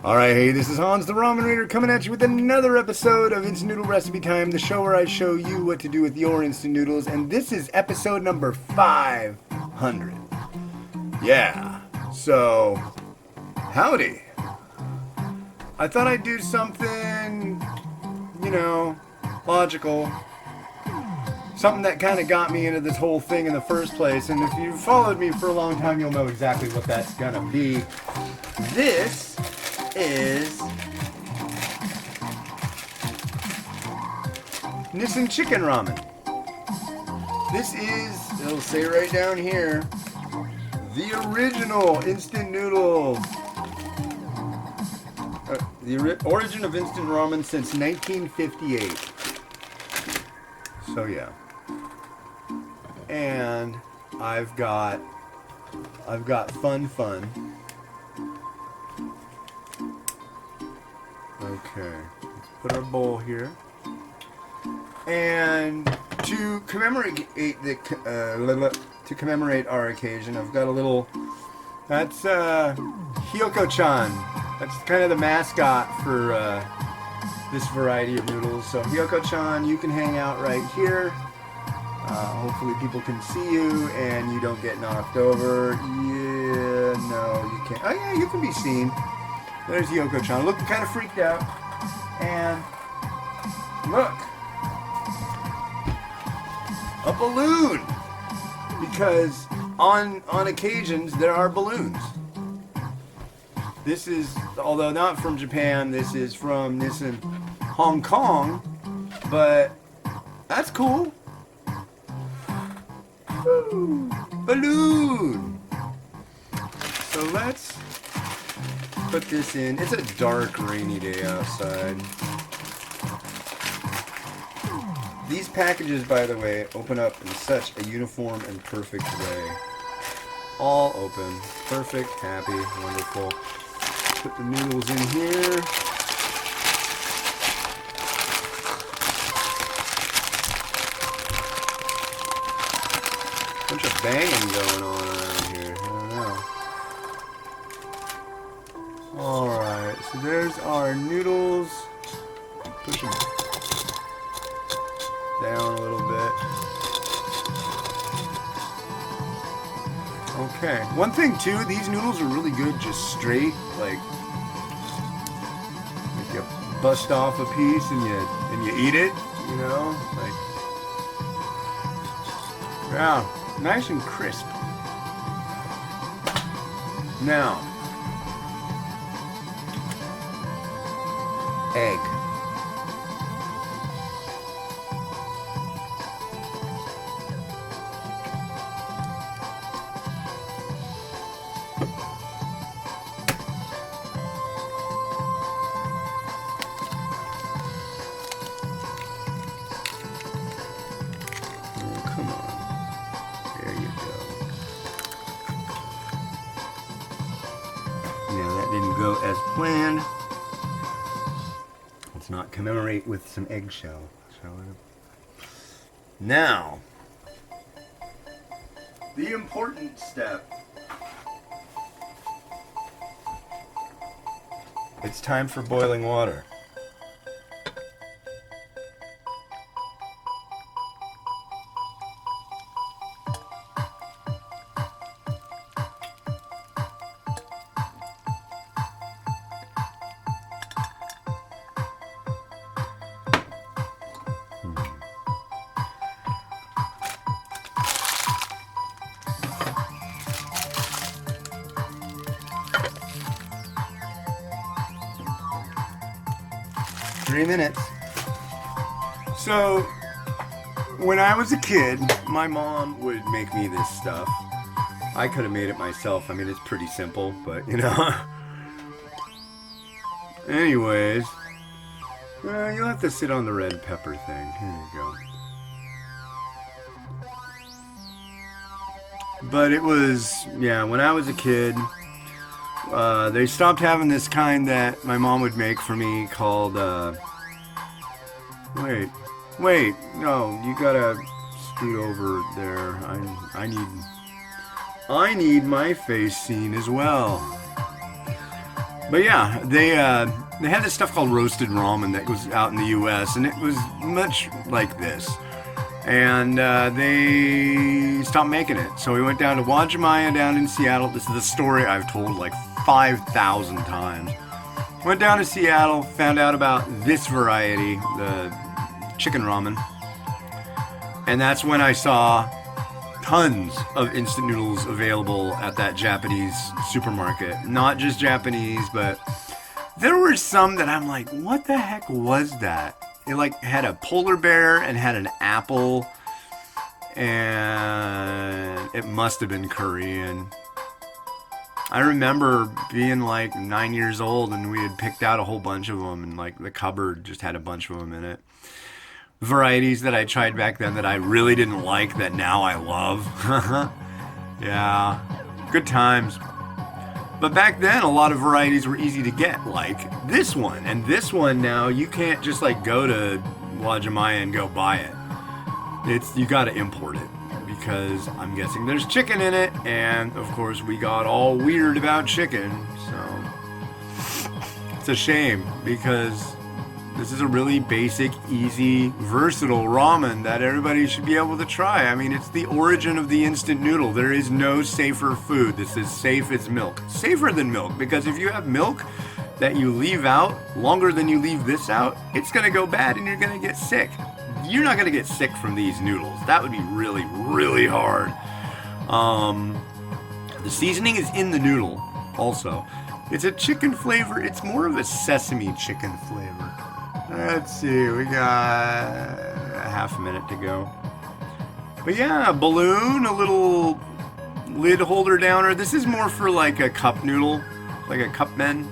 Alright, hey, this is Hans the Ramen Reader coming at you with another episode of Instant Noodle Recipe Time, the show where I show you what to do with your instant noodles, and this is episode number 500. Yeah, so, howdy. I thought I'd do something, logical. Something that kind of got me into this whole thing in the first place, and if you've followed me for a long time, you'll know exactly what that's gonna be. This is Nissin Chicken Ramen. This is, it'll say right down here, the original instant noodle. The origin of instant ramen since 1958. So yeah. And I've got fun. Okay, let's put our bowl here. And to commemorate our occasion, I've got a little. That's Hyoko-chan. That's kind of the mascot for this variety of noodles. So Hyoko-chan, you can hang out right here. Hopefully people can see you and you don't get knocked over. Yeah, no, you can't. Oh yeah, you can be seen. There's Hyoko-chan, looking kind of freaked out. And look, a balloon. Because on occasions there are balloons. This is, although not from Japan, this is from Nissin, Hong Kong, but that's cool. Woo. Balloon. So let's put this in. It's a dark, rainy day outside. These packages, by the way, open up in such a uniform and perfect way. All open. Perfect, happy, wonderful. Put the noodles in here. Bunch of banging going on around here. I don't know. Alright, so there's our noodles. Push them down a little bit. Okay. One thing too, these noodles are really good just straight, like you bust off a piece and you eat it, like, yeah, nice and crisp. Now, egg. Didn't go as planned. Let's not commemorate with some eggshell, shall we? Now, the important step. It's time for boiling water. Three minutes. So, when I was a kid, my mom would make me this stuff. I could have made it myself. I mean, it's pretty simple, but Anyways, you'll have to sit on the red pepper thing. Here you go. But it was, when I was a kid, they stopped having this kind that my mom would make for me called, wait, no, you gotta scoot over there. I need my face seen as well. But yeah, they had this stuff called roasted ramen that was out in the U.S. and it was much like this. And they stopped making it. So we went down to Wajimaya down in Seattle. This is a story I've told like 5,000 times. Went down to Seattle, found out about this variety, the chicken ramen. And that's when I saw tons of instant noodles available at that Japanese supermarket. Not just Japanese, but there were some that I'm like, what the heck was that? It like had a polar bear and had an apple, and it must have been Korean. I remember being like 9 years old and we had picked out a whole bunch of them, and like the cupboard just had a bunch of them in it. Varieties that I tried back then that I really didn't like that now I love. Yeah, good times. But back then, a lot of varieties were easy to get, like this one. And this one now, you can't just like go to Wajimaya and go buy it. You gotta import it, because I'm guessing there's chicken in it, and of course we got all weird about chicken, so it's a shame, because this is a really basic, easy, versatile ramen that everybody should be able to try. I mean, it's the origin of the instant noodle. There is no safer food. This is safe as milk. Safer than milk, because if you have milk that you leave out longer than you leave this out, it's going to go bad and you're going to get sick. You're not going to get sick from these noodles. That would be really, really hard. The seasoning is in the noodle also. It's a chicken flavor. It's more of a sesame chicken flavor. Let's see, we got a half a minute to go. But yeah, a balloon, a little lid holder downer. This is more for like a cup noodle, like a cup men.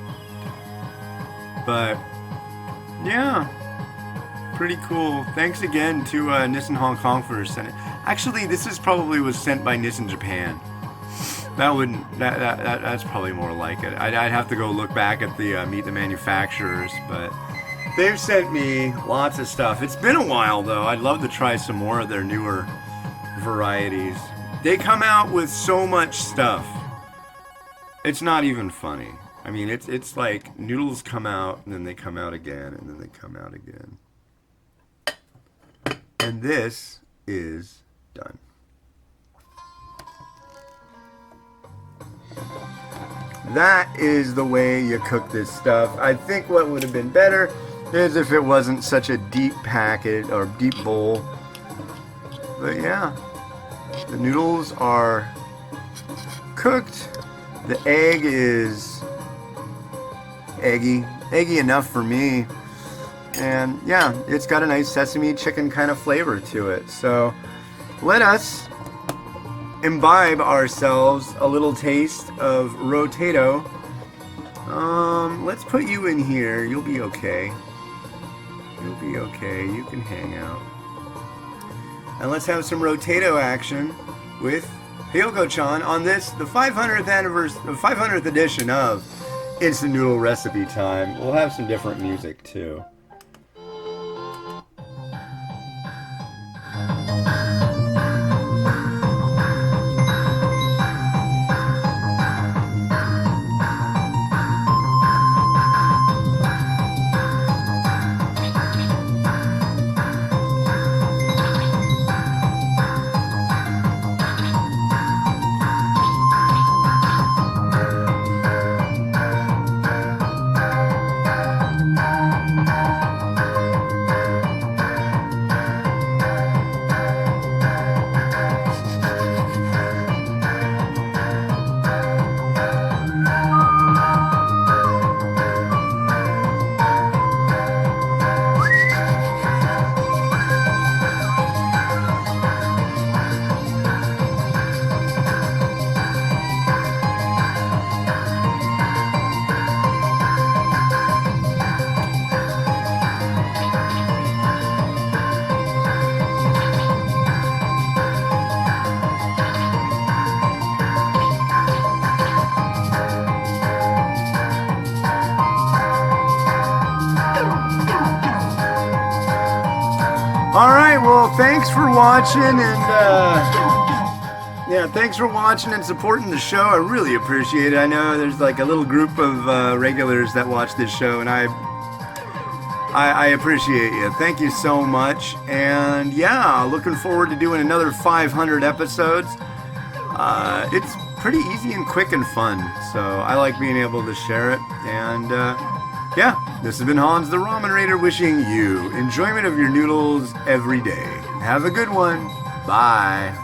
But yeah, pretty cool. Thanks again to Nissin Hong Kong for sending. Actually, this is probably was sent by Nissin Japan. That's probably more like it. I'd have to go look back at the meet the manufacturers, but they've sent me lots of stuff. It's been a while though. I'd love to try some more of their newer varieties. They come out with so much stuff. It's not even funny. I mean, it's like noodles come out and then they come out again and then they come out again. And this is done. That is the way you cook this stuff. I think what would have been better is if it wasn't such a deep packet or deep bowl. But yeah, the noodles are cooked. The egg is eggy enough for me. And yeah, it's got a nice sesame chicken kind of flavor to it. So let us imbibe ourselves a little taste of rotato. Let's put you in here. You'll be okay. You'll be okay. You can hang out. And let's have some rotato action with Hyoko-chan on this, the 500th edition of Instant Noodle Recipe Time. We'll have some different music too. Alright, well, thanks for watching, and Yeah, thanks for watching and supporting the show. I really appreciate it. I know there's like a little group of regulars that watch this show, and I appreciate you. Thank you so much. And yeah, looking forward to doing another 500 episodes. It's pretty easy and quick and fun, so I like being able to share it. And yeah, this has been Hans the Ramen Raider wishing you enjoyment of your noodles every day. Have a good one. Bye.